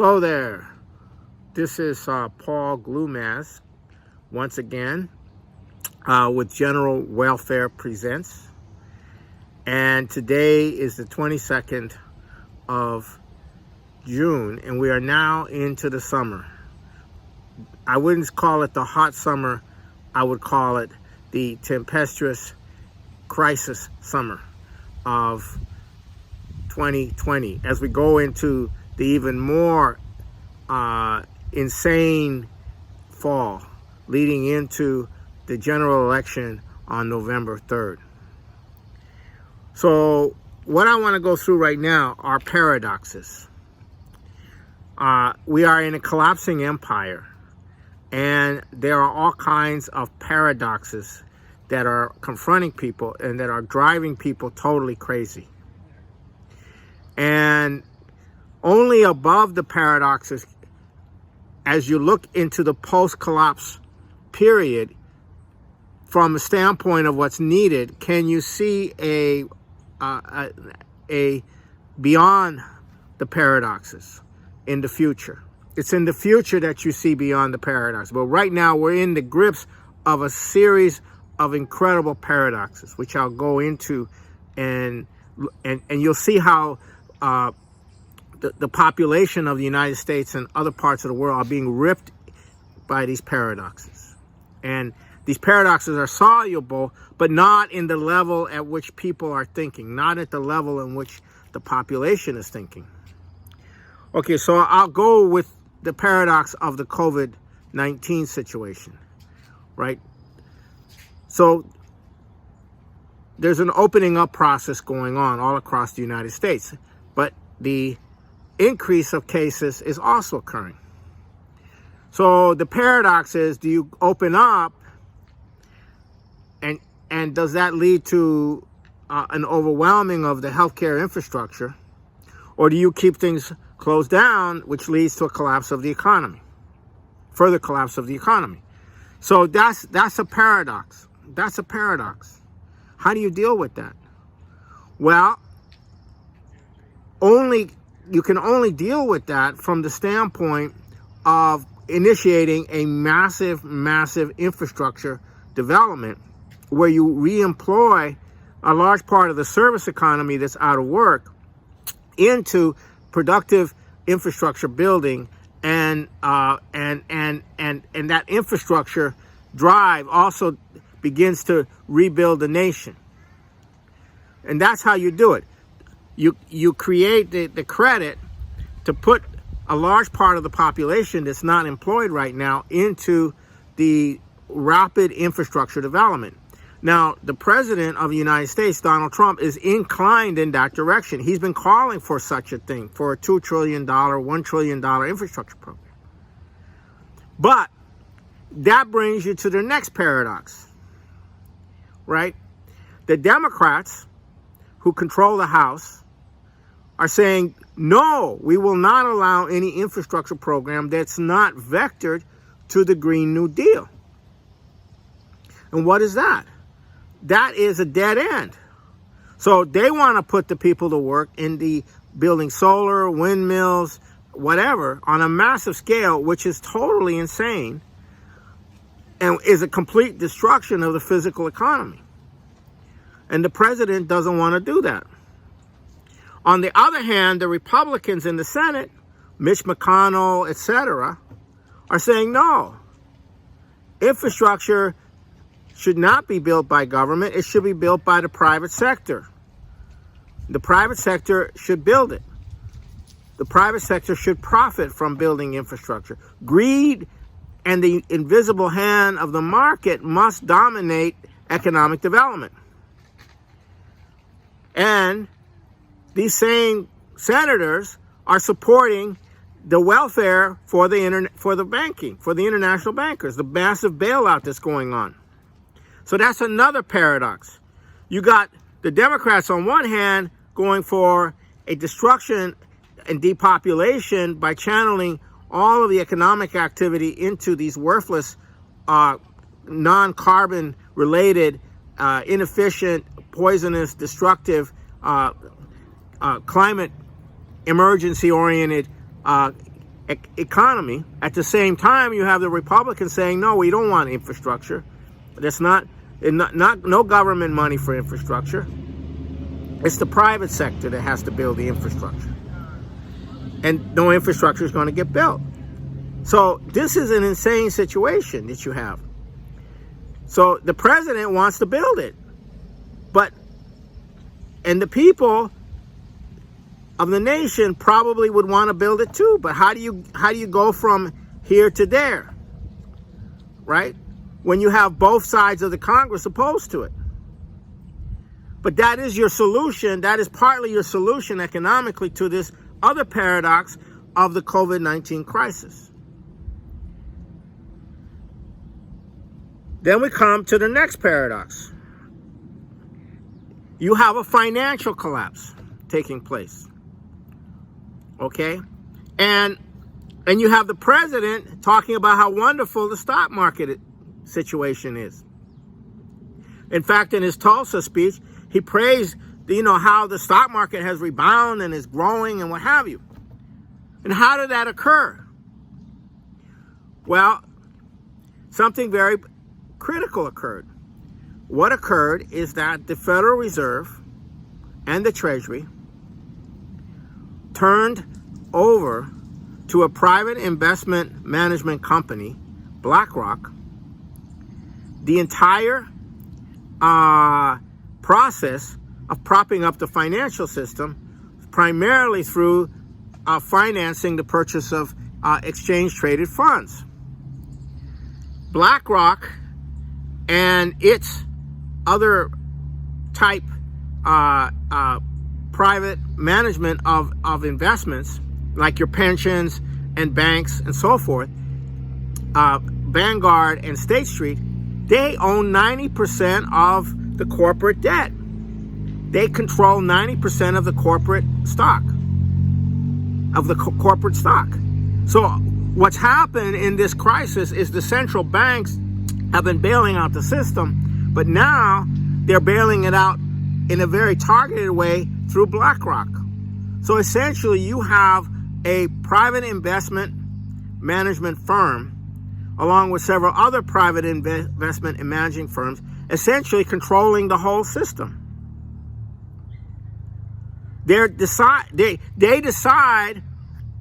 Hello there. This is Paul Glumaz once again with General Welfare Presents. And today is the 22nd of June, and we are now into the summer. I wouldn't call it the hot summer. I would call it the tempestuous crisis summer of 2020 as we go into the even more insane fall leading into the general election on November 3rd. So what I want to go through right now are paradoxes. We are in a collapsing empire, and there are all kinds of paradoxes that are confronting people and that are driving people totally crazy. And only above the paradoxes, as you look into the post-collapse period, from a standpoint of what's needed, can you see a beyond the paradoxes in the future. It's in the future that you see beyond the paradox. But right now we're in the grips of a series of incredible paradoxes, which I'll go into, and you'll see how the population of the United States and other parts of the world are being ripped by these paradoxes. And these paradoxes are soluble, but not in the level at which people are thinking, not at the level in which the population is thinking. Okay, so I'll go with the paradox of the COVID-19 situation, right? So there's an opening up process going on all across the United States, but the increase of cases is also occurring. So the paradox is, do you open up and does that lead to an overwhelming of the healthcare infrastructure, or do you keep things closed down, which leads to a collapse of the economy, further collapse of the economy? So that's a paradox. That's a paradox. How do you deal with that? Well, you can only deal with that from the standpoint of initiating a massive infrastructure development where you re-employ a large part of the service economy that's out of work into productive infrastructure building, and that infrastructure drive also begins to rebuild the nation. And that's how you do it. You create the credit to put a large part of the population that's not employed right now into the rapid infrastructure development. Now, the president of the United States, Donald Trump, is inclined in that direction. He's been calling for such a thing, for a $2 trillion, $1 trillion infrastructure program. But that brings you to the next paradox, right? The Democrats, who control the House, are saying, no, we will not allow any infrastructure program that's not vectored to the Green New Deal. And what is that? That is a dead end. So they want to put the people to work in the building solar, windmills, whatever, on a massive scale, which is totally insane and is a complete destruction of the physical economy. And the president doesn't want to do that. On the other hand, the Republicans in the Senate, Mitch McConnell, etc., are saying no. Infrastructure should not be built by government. It should be built by the private sector. The private sector should build it. The private sector should profit from building infrastructure. Greed and the invisible hand of the market must dominate economic development. And these same senators are supporting the welfare for the banking, for the international bankers, the massive bailout that's going on. So that's another paradox. You got the Democrats on one hand going for a destruction and depopulation by channeling all of the economic activity into these worthless, non-carbon related, inefficient, poisonous, destructive, climate emergency oriented economy. At the same time, you have the Republicans saying, no, we don't want infrastructure. That's not no government money for infrastructure. It's the private sector that has to build the infrastructure. And no infrastructure is going to get built. So this is an insane situation that you have. So the president wants to build it. And the people of the nation probably would want to build it too. But how do you go from here to there? Right? When you have both sides of the Congress opposed to it. But that is your solution. That is partly your solution economically to this other paradox of the COVID-19 crisis. Then we come to the next paradox. You have a financial collapse taking place. Okay? And you have the president talking about how wonderful the stock market situation is. In fact, in his Tulsa speech, he praised, how the stock market has rebounded and is growing and what have you. And how did that occur? Well, something very critical occurred. What occurred is that the Federal Reserve and the Treasury turned over to a private investment management company, BlackRock, the entire process of propping up the financial system, primarily through financing the purchase of exchange-traded funds. BlackRock and its other type private management of investments, like your pensions and banks and so forth, Vanguard and State Street, they own 90% of the corporate debt. They control 90% of the corporate stock, So what's happened in this crisis is the central banks have been bailing out the system, but now they're bailing it out in a very targeted way through BlackRock. So essentially you have a private investment management firm along with several other private investment and managing firms essentially controlling the whole system. They decide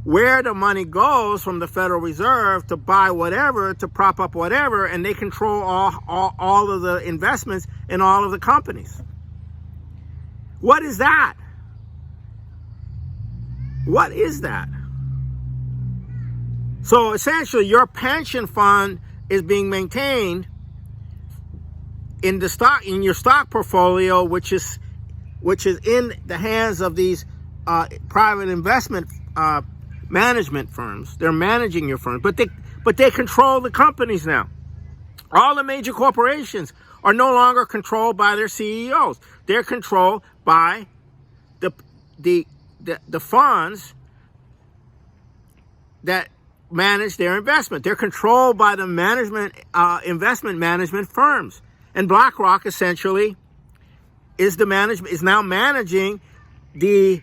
where the money goes from the Federal Reserve to buy whatever, to prop up whatever, and they control all of the investments in all of the companies. What is that? What is that? So essentially your pension fund is being maintained in your stock portfolio, which is in the hands of these private investment management firms. They're managing your firm, but they control the companies now. All the major corporations are no longer controlled by their CEOs. They're controlled by the funds that manage their investment. They're controlled by the investment management firms. And BlackRock essentially is now managing the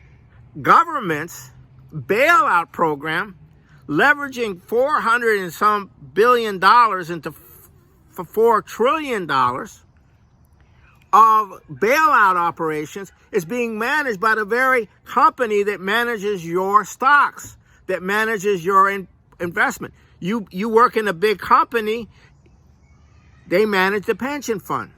government's bailout program, leveraging $400 and some billion into $4 trillion of bailout operations is being managed by the very company that manages your stocks, that manages your investment. You work in a big company, they manage the pension fund,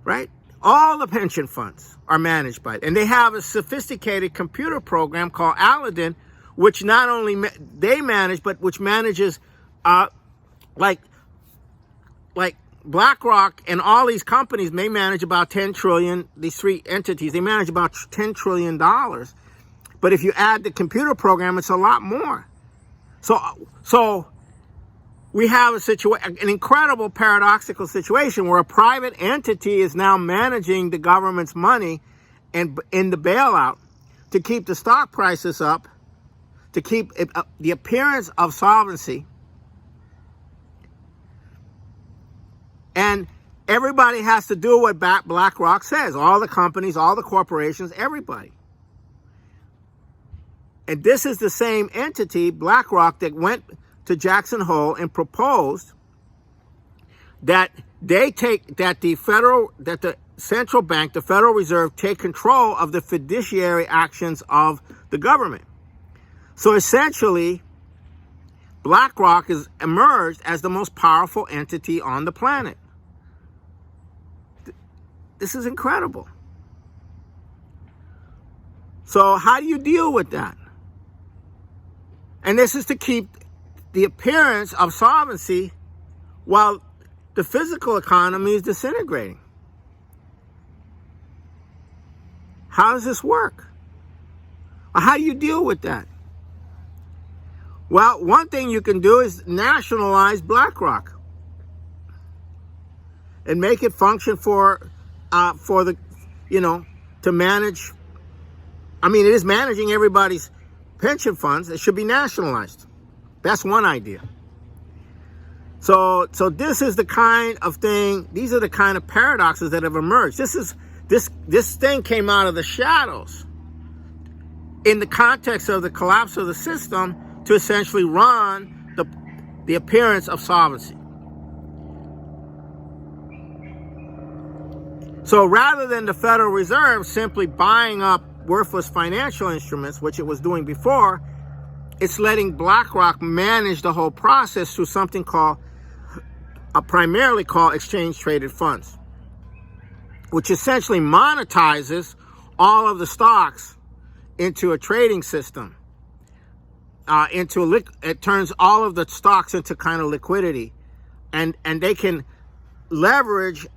right? All the pension funds are managed by it. And they have a sophisticated computer program called Aladdin, which not only they manage, but which manages like BlackRock and all these companies may manage about 10 trillion, these three entities, they manage about $10 trillion. But if you add the computer program, it's a lot more. So we have an incredible paradoxical situation where a private entity is now managing the government's money and in the bailout to keep the stock prices up, to keep the appearance of solvency. And everybody has to do what BlackRock says. All the companies, all the corporations, everybody. And this is the same entity, BlackRock, that went to Jackson Hole and proposed that the central bank, the Federal Reserve, take control of the fiduciary actions of the government. So essentially, BlackRock has emerged as the most powerful entity on the planet. This is incredible. So how do you deal with that? And this is to keep the appearance of solvency while the physical economy is disintegrating. How does this work? Or how do you deal with that? Well, one thing you can do is nationalize BlackRock and make it function for the, to manage. I mean, it is managing everybody's pension funds. It should be nationalized. That's one idea. So this is the kind of thing. These are the kind of paradoxes that have emerged. This thing came out of the shadows in the context of the collapse of the system to essentially run the appearance of solvency. So rather than the Federal Reserve simply buying up worthless financial instruments, which it was doing before, it's letting BlackRock manage the whole process through something primarily called exchange-traded funds, which essentially monetizes all of the stocks into a trading system. It turns all of the stocks into kind of liquidity, and they can leverage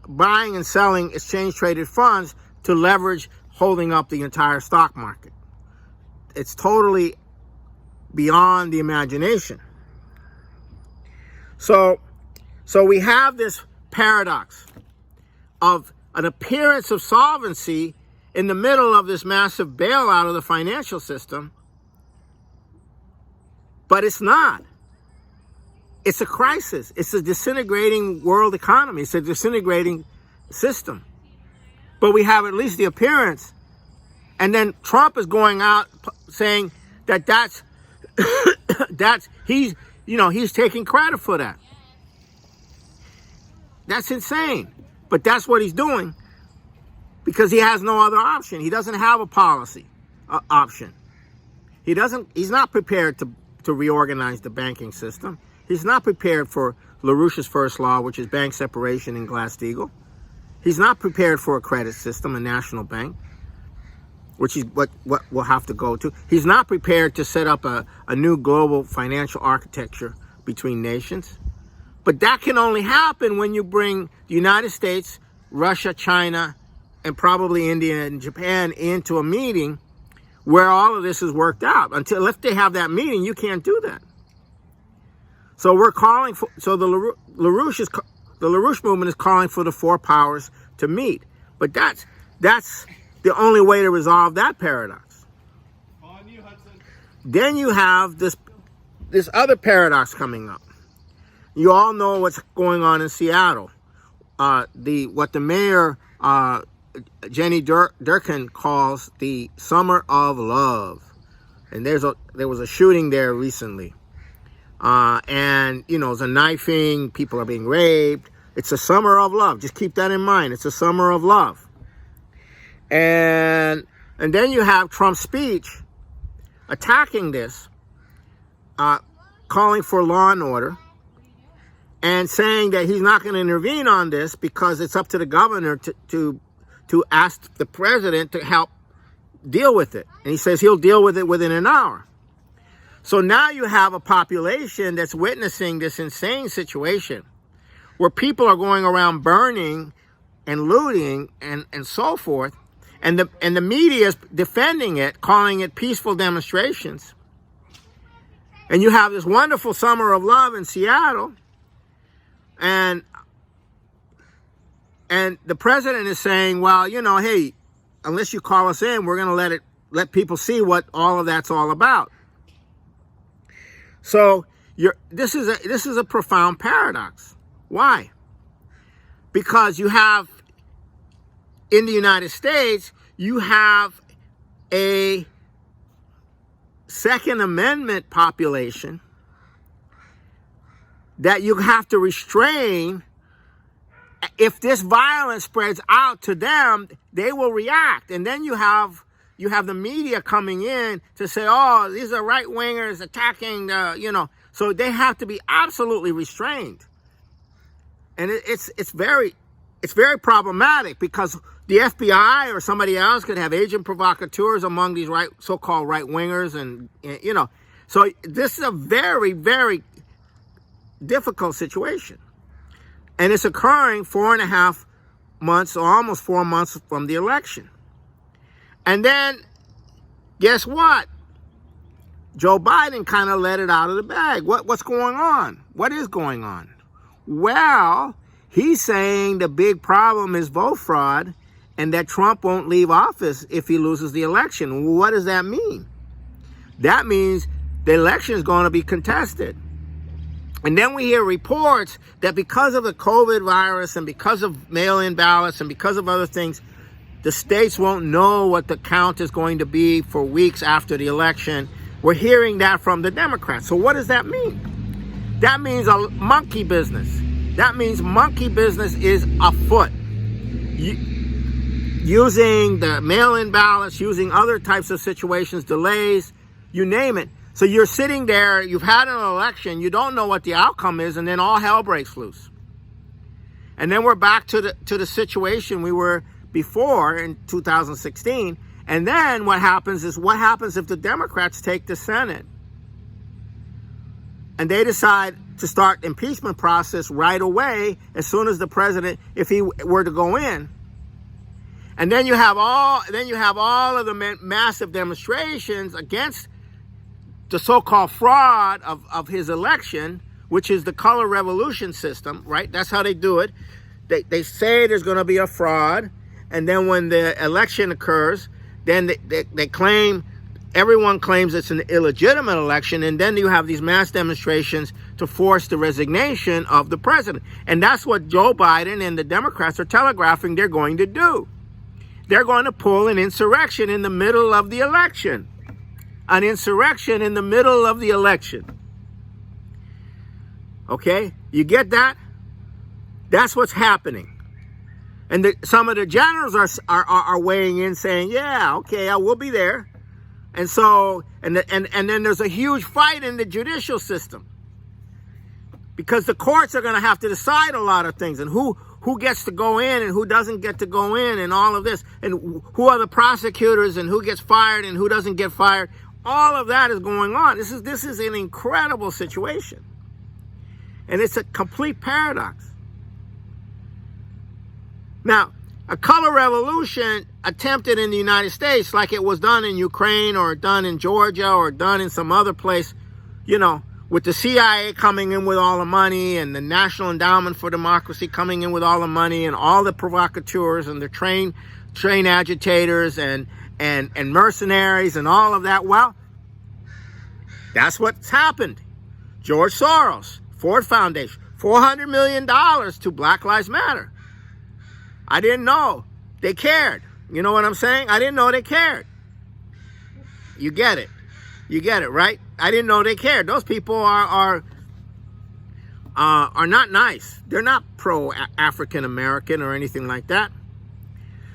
buying and selling exchange-traded funds to leverage holding up the entire stock market. It's totally beyond the imagination. So we have this paradox of an appearance of solvency in the middle of this massive bailout of the financial system, but it's not. It's a crisis. It's a disintegrating world economy. It's a disintegrating system. But we have at least the appearance. And then Trump is going out saying that's he's taking credit for that. That's insane. But that's what he's doing because he has no other option. He doesn't have a policy option. He's not prepared to reorganize the banking system. He's not prepared for LaRouche's first law, which is bank separation in Glass-Steagall. He's not prepared for a credit system, a national bank, which is what we'll have to go to. He's not prepared to set up a new global financial architecture between nations. But that can only happen when you bring the United States, Russia, China, and probably India and Japan into a meeting where all of this is worked out. If they have that meeting, you can't do that. So we're calling for, so the LaRouche movement is calling for the four powers to meet. But that's the only way to resolve that paradox. On you, Hudson. Then you have this other paradox coming up. You all know what's going on in Seattle. What the mayor Jenny Durkin calls the summer of love, and there was a shooting there recently. And there's a knifing, people are being raped. It's a summer of love. Just keep that in mind. It's a summer of love. And then you have Trump's speech attacking this, calling for law and order, and saying that he's not going to intervene on this because it's up to the governor to ask the president to help deal with it. And he says he'll deal with it within an hour. So now you have a population that's witnessing this insane situation where people are going around burning and looting and so forth. And the media is defending it, calling it peaceful demonstrations. And you have this wonderful summer of love in Seattle. And the president is saying, well, hey, unless you call us in, we're going to let people see what all of that's all about. So this is a profound paradox. Why? Because you have in the United States, you have a Second Amendment population that you have to restrain. If this violence spreads out to them, they will react. And then you have the media coming in to say, oh, these are right-wingers attacking the, so they have to be absolutely restrained. And it's very problematic, because the FBI or somebody else could have agent provocateurs among these so-called right-wingers, and so this is a very, very difficult situation. And it's occurring 4.5 months, or almost 4 months from the election. And then, guess what? Joe Biden kind of let it out of the bag. What's going on? What is going on? Well, he's saying the big problem is vote fraud, and that Trump won't leave office if he loses the election. What does that mean? That means the election is going to be contested. And then we hear reports that because of the COVID virus and because of mail-in ballots and because of other things, the states won't know what the count is going to be for weeks after the election. We're hearing that from the Democrats. So what does that mean? That means a monkey business. That means monkey business is afoot. Using the mail-in ballots, using other types of situations, delays, you name it. So you're sitting there, you've had an election, you don't know what the outcome is, and then all hell breaks loose. And then we're back to the situation we were before in 2016. And then what happens if the Democrats take the Senate and they decide to start impeachment process right away as soon as the president, if he were to go in. And then you have all of the massive demonstrations against the so-called fraud of his election, which is the color revolution system, right? That's how they do it. They say there's going to be a fraud, and then when the election occurs, then they claim, everyone claims it's an illegitimate election, and then you have these mass demonstrations to force the resignation of the president. And that's what Joe Biden and the Democrats are telegraphing they're going to do. They're going to pull an insurrection in the middle of the election. An insurrection in the middle of the election. Okay? You get that? That's what's happening. And some of the generals are weighing in saying, yeah, okay, I will be there. And so, and then there's a huge fight in the judicial system. Because the courts are going to have to decide a lot of things, and who gets to go in and who doesn't get to go in, and all of this, and who are the prosecutors, and who gets fired and who doesn't get fired. All of that is going on. This is an incredible situation. And it's a complete paradox. Now, a color revolution attempted in the United States, like it was done in Ukraine or done in Georgia or done in some other place, with the CIA coming in with all the money and the National Endowment for Democracy coming in with all the money and all the provocateurs and the train agitators and mercenaries and all of that. Well, that's what's happened. George Soros, Ford Foundation, $400 million to Black Lives Matter. I didn't know they cared. You know what I'm saying? I didn't know they cared. You get it. You get it, right? I didn't know they cared. Those people are not nice. They're not pro-African American or anything like that.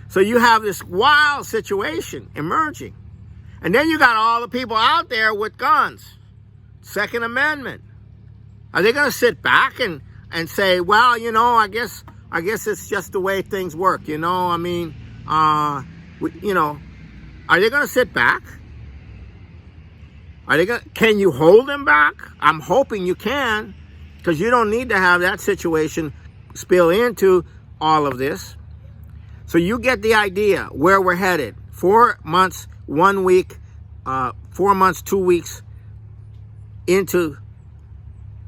So you have this wild situation emerging. And then you got all the people out there with guns. Second Amendment. Are they going to sit back and say, well, I guess it's just the way things work, are they going to sit back? Can you hold them back? I'm hoping you can, because you don't need to have that situation spill into all of this. So you get the idea where we're headed. 4 months, 1 week, 4 months, 2 weeks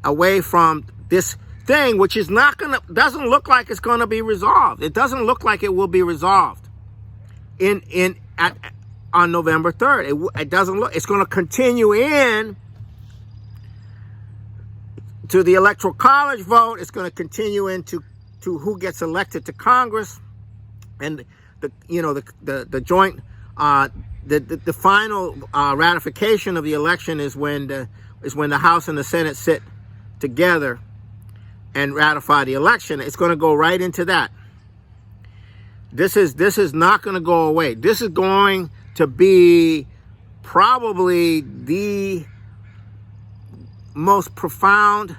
away from this thing, which is doesn't look like it's going to be resolved. It doesn't look like it will be resolved on November 3rd. It doesn't look. It's going to continue in to the Electoral College vote. It's going to continue into who gets elected to Congress, and the joint the final ratification of the election is when the House and the Senate sit together and ratify the election. It's going to go right into that. This is not going to go away. This is going to be probably the most profound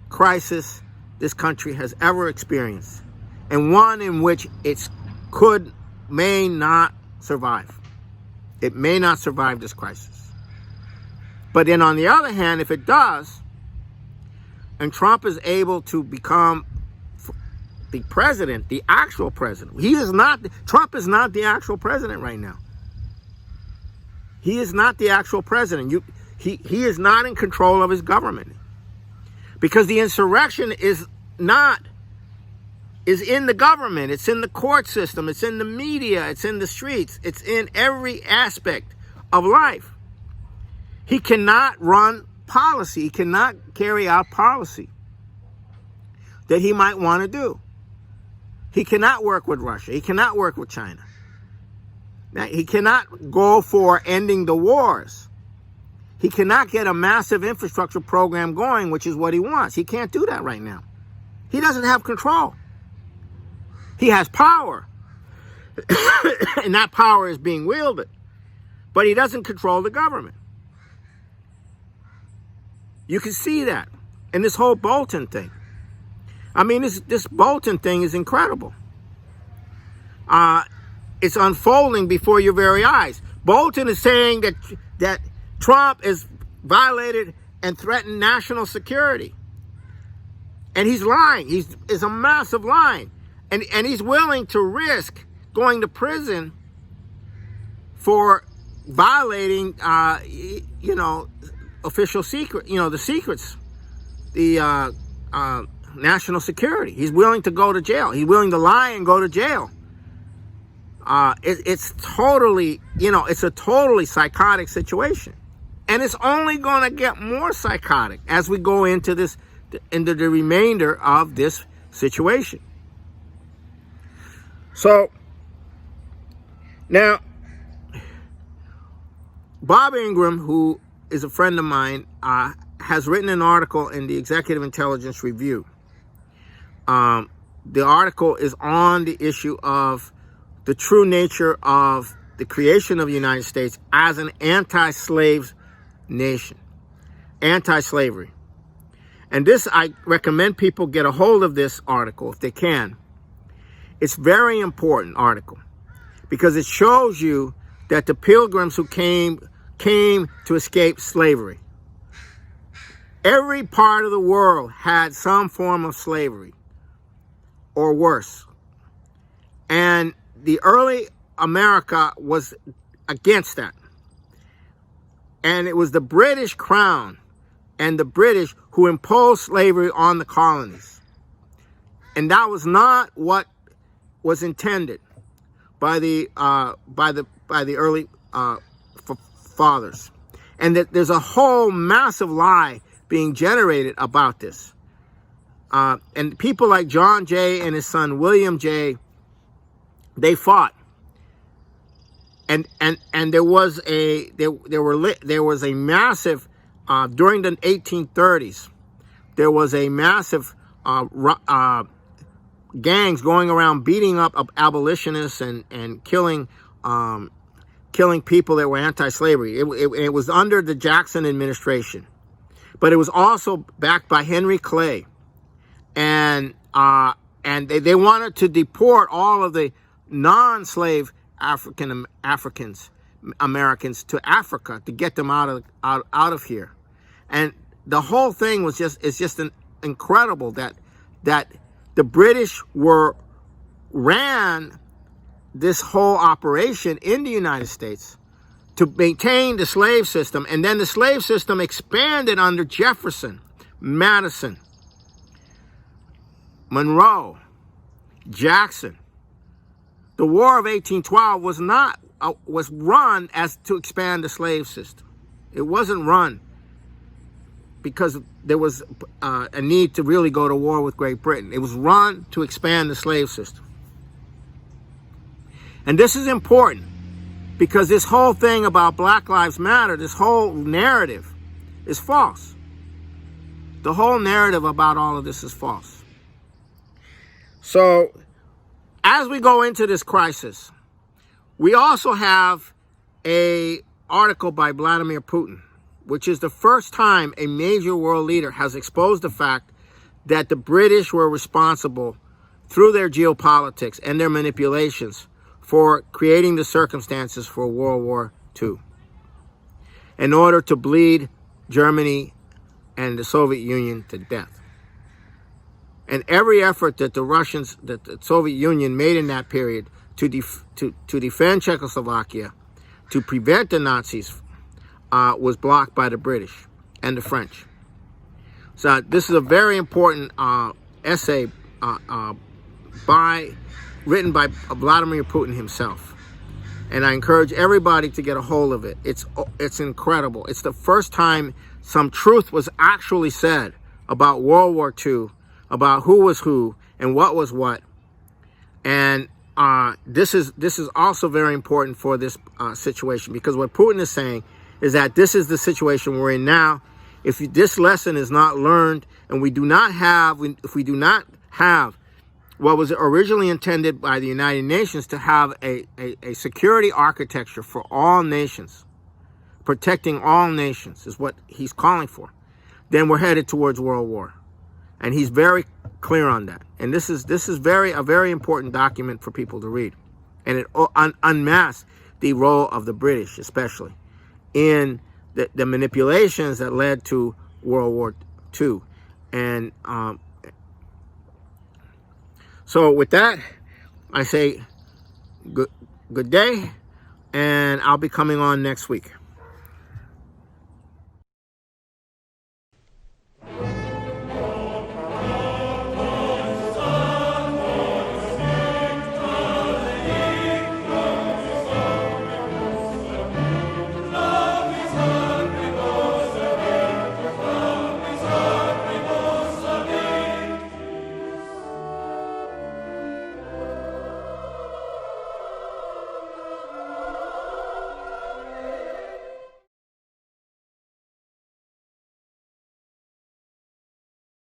crisis this country has ever experienced, and one in which it may not survive. It may not survive this crisis. But then on the other hand, if it does, and Trump is able to become the president, the actual president, Trump is not the actual president right now. He is not the actual president. He is not in control of his government, because the insurrection is in the government. It's in the court system. It's in the media. It's in the streets. It's in every aspect of life. He cannot run policy. He cannot carry out policy that he might want to do. He cannot work with Russia. He cannot work with China. Now, he cannot go for ending the wars. He cannot get a massive infrastructure program going, which is what he wants. He can't do that right now. He doesn't have control. He has power, and that power is being wielded, but he doesn't control the government. You can see that in this whole Bolton thing. I mean, this Bolton thing is incredible. It's unfolding before your very eyes. Bolton is saying that Trump has violated and threatened national security, and he's lying. It's a massive lie. And he's willing to risk going to prison for violating, official secret, the secrets, the national security. He's willing to go to jail. He's willing to lie and go to jail. It's totally, it's a totally psychotic situation. And it's only going to get more psychotic as we go into the remainder of this situation. So, now, Bob Ingram, who is a friend of mine, has written an article in the Executive Intelligence Review. The article is on the issue of the true nature of the creation of the United States as an anti-slave nation, anti-slavery. And this, I recommend people get a hold of this article if they can. It's a very important article because it shows you that the pilgrims who came to escape slavery. Every part of the world had some form of slavery or worse. And the early America was against that. And it was the British Crown and the British who imposed slavery on the colonies. And that was not what was intended by the early fathers. And that there's a whole massive lie being generated about this. And people like John Jay and his son William Jay, they fought. And there was a massive during the 1830s. There was a massive gangs going around beating up abolitionists and killing people that were anti-slavery. It was under the Jackson administration, but it was also backed by Henry Clay, and they wanted to deport all of the non-slave African Americans to Africa to get them out of here. And the whole thing was just incredible that the British ran this whole operation in the United States to maintain the slave system. And then the slave system expanded under Jefferson, Madison, Monroe, Jackson. The War of 1812 was run as to expand the slave system. It wasn't run because there was a need to really go to war with Great Britain. It was run to expand the slave system. And this is important Because this whole thing about Black Lives Matter, this whole narrative is false. The whole narrative about all of this is false. So, as we go into this crisis, we also have an article by Vladimir Putin, which is the first time a major world leader has exposed the fact that the British were responsible through their geopolitics and their manipulations for creating the circumstances for World War II in order to bleed Germany and the Soviet Union to death. And every effort that the Soviet Union made in that period to defend Czechoslovakia, to prevent the Nazis, was blocked by the British and the French. So this is a very important essay written by Vladimir Putin himself. And I encourage everybody to get a hold of it. It's incredible. It's the first time some truth was actually said about World War II, about who was who and what was what. And this is also very important for this situation, because what Putin is saying is that this is the situation we're in now. If this lesson is not learned, and if we do not have what was originally intended by the United Nations to have a security architecture for all nations, protecting all nations is what he's calling for, then we're headed towards world war. And he's very clear on that. And this is a very important document for people to read. And it unmasks the role of the British, especially in the manipulations that led to World War II. And so with that, I say good day, and I'll be coming on next week.